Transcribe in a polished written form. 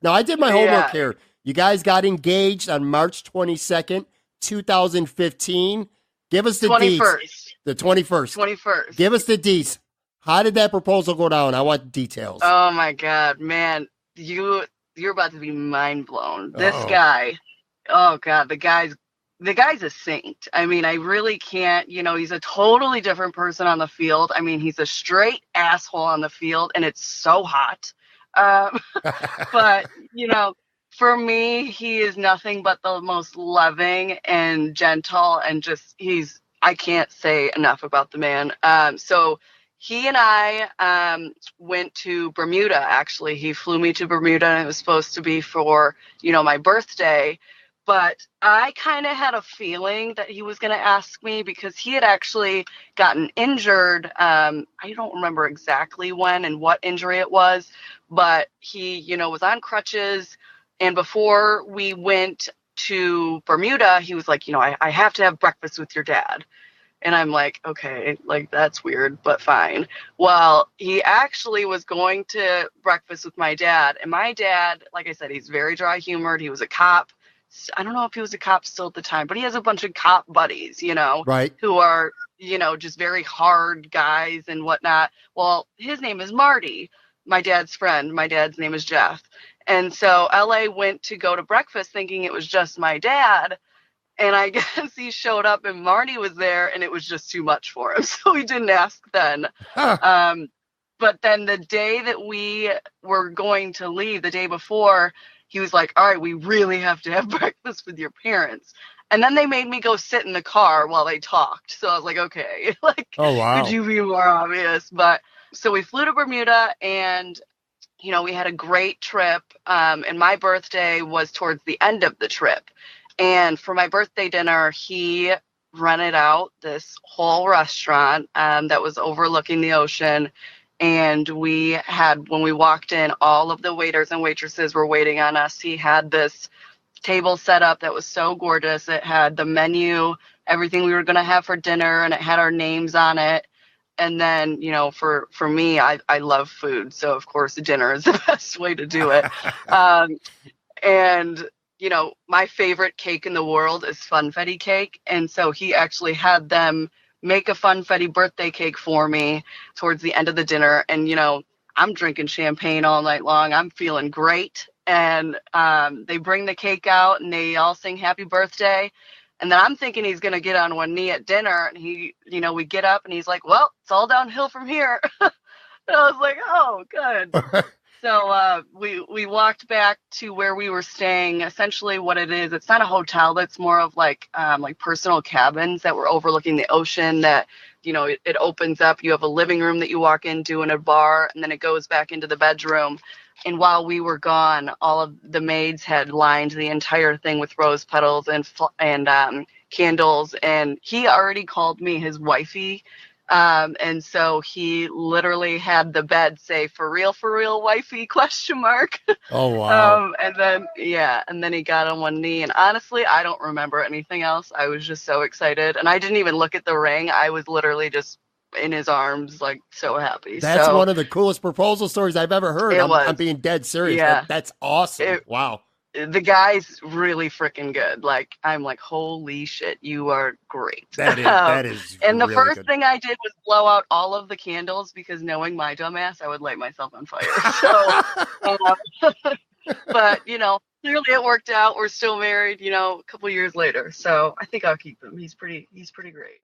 Now, I did my homework Yeah, here. You guys got engaged on March 22nd, 2015. Give us the deets. 21st. The 21st. Give 21st. us the deets. How did that proposal go down? I want details. Oh my God, man. You're about to be mind blown. This Oh. guy, oh God, the guy's a saint. I mean, I really can't, he's a totally different person on the field. I mean, he's a straight asshole on the field and it's so hot. Um, but, for me, he is nothing but the most loving and gentle and just I can't say enough about the man. So he and I went to Bermuda, actually. He flew me to Bermuda and it was supposed to be for, my birthday. But I kind of had a feeling that he was going to ask me because he had actually gotten injured. I don't remember exactly when and what injury it was, but he, was on crutches. And before we went to Bermuda, he was like, I have to have breakfast with your dad. And I'm like, okay, like that's weird, but fine. Well, he actually was going to breakfast with my dad. And my dad, like I said, he's very dry humored. He was a cop. I don't know if he was a cop still at the time, but he has a bunch of cop buddies, Right. who are, just very hard guys and whatnot. Well, his name is Marty, my dad's friend. My dad's name is Jeff. And so LA went to go to breakfast thinking it was just my dad. And I guess he showed up and Marty was there and it was just too much for him. So he didn't ask then. Huh. But then the day that we were going to leave, the day before, he was like, all right, we really have to have breakfast with your parents. And then they made me go sit in the car while they talked. So I was like, okay, like, Oh, could wow. you be more obvious? But so we flew to Bermuda and, we had a great trip. And my birthday was towards the end of the trip. And for my birthday dinner, he rented out this whole restaurant that was overlooking the ocean. And when we walked in, all of the waiters and waitresses were waiting on us. He had this table set up that was so gorgeous. It had the menu, everything we were going to have for dinner, and it had our names on it. And then, for me, I love food. So, of course, dinner is the best way to do it. And my favorite cake in the world is funfetti cake. And so he actually had them make a funfetti birthday cake for me towards the end of the dinner. And, I'm drinking champagne all night long. I'm feeling great. And they bring the cake out and they all sing happy birthday. And then I'm thinking he's going to get on one knee at dinner. And we get up and he's like, well, it's all downhill from here. And I was like, oh, good. So we walked back to where we were staying. Essentially, what it is, it's not a hotel. It's more of like personal cabins that were overlooking the ocean. That it opens up. You have a living room that you walk into and a bar, and then it goes back into the bedroom. And while we were gone, all of the maids had lined the entire thing with rose petals and candles. And he already called me his wifey. And so he literally had the bed say for real, wifey, question mark. Oh, wow. And then he got on one knee and honestly, I don't remember anything else. I was just so excited and I didn't even look at the ring. I was literally just in his arms, like so happy. That's So one of the coolest proposal stories I've ever heard. it I'm was, being dead serious. yeah, That's awesome. it, Wow. the guy's really freaking good. Like, I'm like, holy shit, you are great. That is And the really first good. thing I did was blow out all of the candles because knowing my dumbass, I would light myself on fire. So, but clearly it worked out. We're still married, a couple years later. So I think I'll keep him. He's pretty great.